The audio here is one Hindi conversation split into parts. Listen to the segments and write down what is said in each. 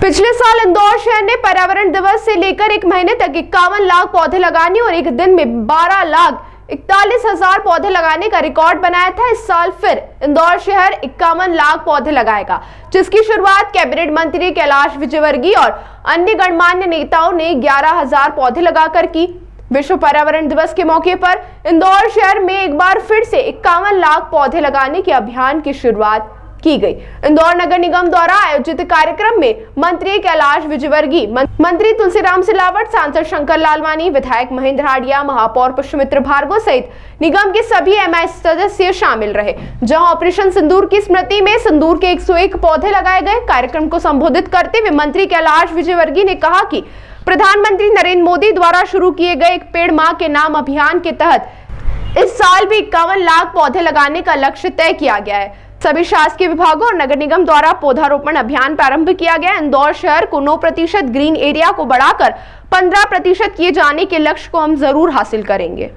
पिछले साल इंदौर शहर ने पर्यावरण दिवस से लेकर एक महीने तक 51 लाख पौधे लगाने और एक दिन में 12,41,000 पौधे लगाने का रिकॉर्ड बनाया था। इस साल फिर इंदौर शहर 51 लाख पौधे लगाएगा, जिसकी शुरुआत कैबिनेट मंत्री कैलाश विजयवर्गीय और अन्य गणमान्य नेताओं ने 11,000 पौधे लगाकर की। विश्व पर्यावरण दिवस के मौके पर इंदौर शहर में एक बार फिर से 51 लाख पौधे लगाने के अभियान की शुरुआत की गई। इंदौर नगर निगम द्वारा आयोजित कार्यक्रम में मंत्री कैलाश विजयवर्गीय, मंत्री तुलसीराम सिलावट, सांसद शंकर लालवानी, विधायक महेंद्र हाडिया, महापौर पुष्पमित्र भार्गव सहित निगम के सभी एमआई सदस्य शामिल रहे। जहां ऑपरेशन सिंदूर की स्मृति में सिंदूर के 101 पौधे लगाए गए। कार्यक्रम को संबोधित करते हुए मंत्री कैलाश विजयवर्गीय ने कहा कि प्रधानमंत्री नरेंद्र मोदी द्वारा शुरू किए गए एक पेड़ मां के नाम अभियान के तहत इस साल भी 51 लाख पौधे लगाने का लक्ष्य तय किया गया है। सभी शासकीय विभागों और नगर निगम द्वारा पौधारोपण अभियान प्रारंभ किया गया। इंदौर शहर को 9% ग्रीन एरिया को बढ़ाकर 15% किए जाने के लक्ष्य को हम जरूर हासिल करेंगे।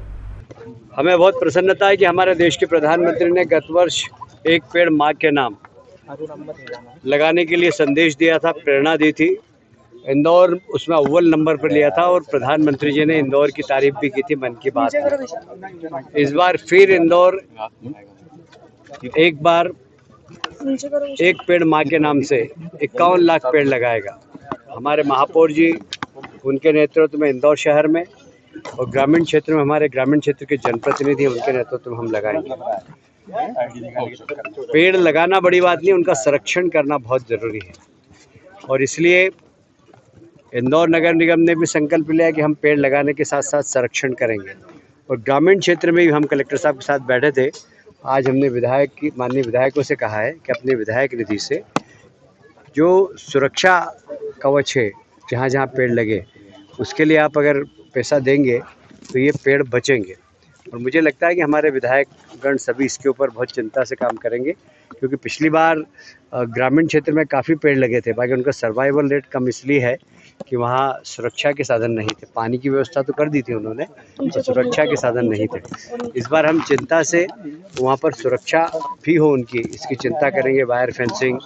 हमें बहुत प्रसन्नता है कि हमारे देश के प्रधानमंत्री ने गत वर्ष एक पेड़ माँ के नाम लगाने के लिए संदेश दिया था, प्रेरणा दी थी। इंदौर उसमें अव्वल नंबर पर लिया था और प्रधानमंत्री जी ने इंदौर की तारीफ भी की थी मन की बात में। इस बार फिर इंदौर एक बार एक पेड़ माँ के नाम से 51 लाख पेड़ लगाएगा। हमारे महापौर जी, उनके नेतृत्व में इंदौर शहर में और ग्रामीण क्षेत्र में हमारे ग्रामीण क्षेत्र के जनप्रतिनिधि, उनके नेतृत्व में हम लगाएंगे। पेड़ लगाना बड़ी बात नहीं, उनका संरक्षण करना बहुत ज़रूरी है और इसलिए इंदौर नगर निगम ने भी संकल्प लिया कि हम पेड़ लगाने के साथ साथ संरक्षण करेंगे। और ग्रामीण क्षेत्र में भी हम कलेक्टर साहब के साथ बैठे थे। आज हमने माननीय विधायकों से कहा है कि अपने विधायक निधि से जो सुरक्षा कवच है, जहाँ जहाँ पेड़ लगे, उसके लिए आप अगर पैसा देंगे तो ये पेड़ बचेंगे। और मुझे लगता है कि हमारे विधायकगण सभी इसके ऊपर बहुत चिंता से काम करेंगे, क्योंकि पिछली बार ग्रामीण क्षेत्र में काफ़ी पेड़ लगे थे, बाकी उनका सर्वाइवल रेट कम इसलिए है कि वहाँ सुरक्षा के साधन नहीं थे। पानी की व्यवस्था तो कर दी थी उन्होंने, तो सुरक्षा के साधन नहीं थे। इस बार हम चिंता से वहाँ पर सुरक्षा भी हो उनकी, इसकी चिंता करेंगे, वायर फेंसिंग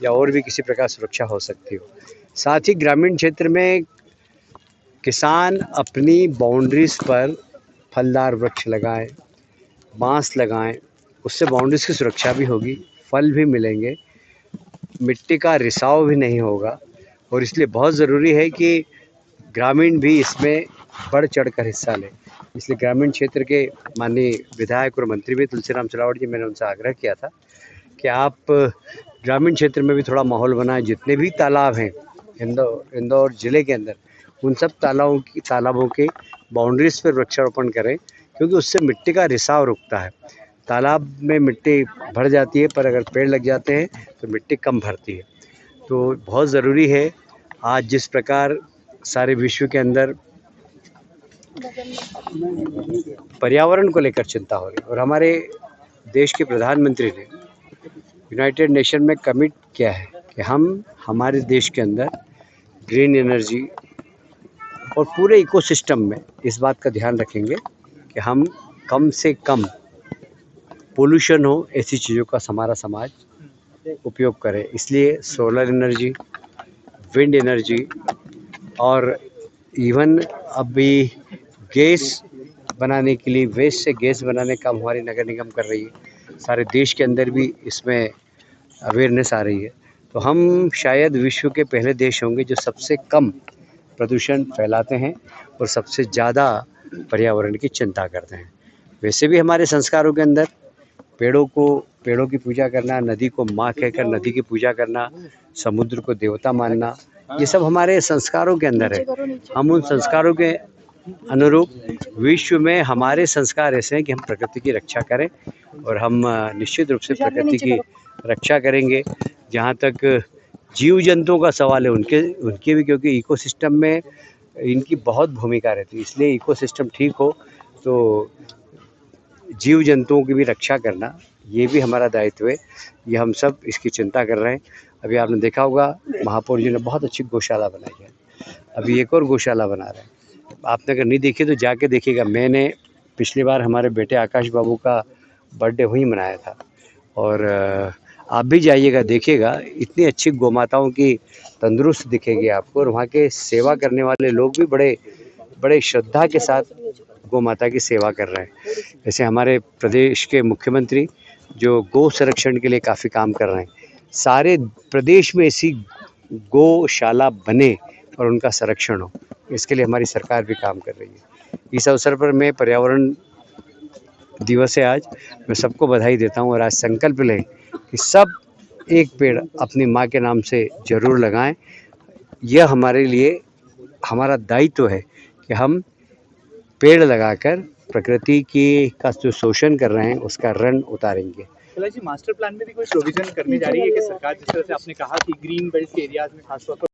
या और भी किसी प्रकार सुरक्षा हो सकती हो। साथ ही ग्रामीण क्षेत्र में किसान अपनी बाउंड्रीज पर फलदार वृक्ष लगाएं, बांस लगाएं, उससे बाउंड्रीज की सुरक्षा भी होगी, फल भी मिलेंगे, मिट्टी का रिसाव भी नहीं होगा। और इसलिए बहुत ज़रूरी है कि ग्रामीण भी इसमें बढ़ चढ़कर हिस्सा लें। इसलिए ग्रामीण क्षेत्र के माननीय विधायक और मंत्री भी तुलसीराम सिलावट जी, मैंने उनसे आग्रह किया था कि आप ग्रामीण क्षेत्र में भी थोड़ा माहौल बनाएं। जितने भी तालाब हैं इंदौर ज़िले के अंदर, उन सब तालाबों के बाउंड्रीज पर वृक्षारोपण करें, क्योंकि उससे मिट्टी का रिसाव रुकता है। तालाब में मिट्टी भर जाती है, पर अगर पेड़ लग जाते हैं तो मिट्टी कम भरती है। तो बहुत ज़रूरी है, आज जिस प्रकार सारे विश्व के अंदर पर्यावरण को लेकर चिंता हो रही है और हमारे देश के प्रधानमंत्री ने यूनाइटेड नेशन में कमिट किया है कि हम हमारे देश के अंदर ग्रीन एनर्जी और पूरे इकोसिस्टम में इस बात का ध्यान रखेंगे कि हम कम से कम पोल्यूशन हो ऐसी चीज़ों का हमारा समाज उपयोग करें। इसलिए सोलर एनर्जी, विंड एनर्जी और इवन अभी गैस बनाने के लिए, वेस्ट से गैस बनाने का हमारी नगर निगम कर रही है। सारे देश के अंदर भी इसमें अवेयरनेस आ रही है। तो हम शायद विश्व के पहले देश होंगे जो सबसे कम प्रदूषण फैलाते हैं और सबसे ज़्यादा पर्यावरण की चिंता करते हैं। वैसे भी हमारे संस्कारों के अंदर पेड़ों की पूजा करना, नदी को माँ कहकर नदी की पूजा करना, समुद्र को देवता मानना, ये सब हमारे संस्कारों के अंदर है। हम उन संस्कारों के अनुरूप विश्व में हमारे संस्कार ऐसे हैं कि हम प्रकृति की रक्षा करें और हम निश्चित रूप से प्रकृति की रक्षा करेंगे। जहाँ तक जीव जंतुओं का सवाल है, उनके भी, क्योंकि इकोसिस्टम में इनकी बहुत भूमिका रहती है। इसलिए इकोसिस्टम ठीक हो तो जीव जंतुओं की भी रक्षा करना, ये भी हमारा दायित्व है। ये हम सब इसकी चिंता कर रहे हैं। अभी आपने देखा होगा महापौर जी ने बहुत अच्छी गौशाला बनाई है, अभी एक और गौशाला बना रहे हैं। आपने अगर नहीं देखी तो जाके देखिएगा। मैंने पिछली बार हमारे बेटे आकाश बाबू का बर्थडे वहीं मनाया था और आप भी जाइएगा, देखिएगा, इतनी अच्छी गौमाताओं की तंदुरुस्त दिखेगी आपको, और वहाँ के सेवा करने वाले लोग भी बड़े बड़े श्रद्धा के साथ गौ माता की सेवा कर रहे हैं। जैसे हमारे प्रदेश के मुख्यमंत्री जो गौ संरक्षण के लिए काफ़ी काम कर रहे हैं, सारे प्रदेश में ऐसी गौशाला बने और उनका संरक्षण हो, इसके लिए हमारी सरकार भी काम कर रही है। इस अवसर पर मैं पर्यावरण दिवस है आज, मैं सबको बधाई देता हूँ और आज संकल्प लें कि सब एक पेड़ अपनी माँ के नाम से जरूर लगाएं। यह हमारे लिए हमारा दायित्व है कि हम पेड़ लगाकर प्रकृति की का जो शोषण कर रहे हैं उसका ऋण उतारेंगे। जी, मास्टर प्लान में भी कोई प्रोविजन करने जा रही है कि सरकार, जिस तरह से आपने कहा कि ग्रीन बेल्ट के एरियाज में खासतौर पर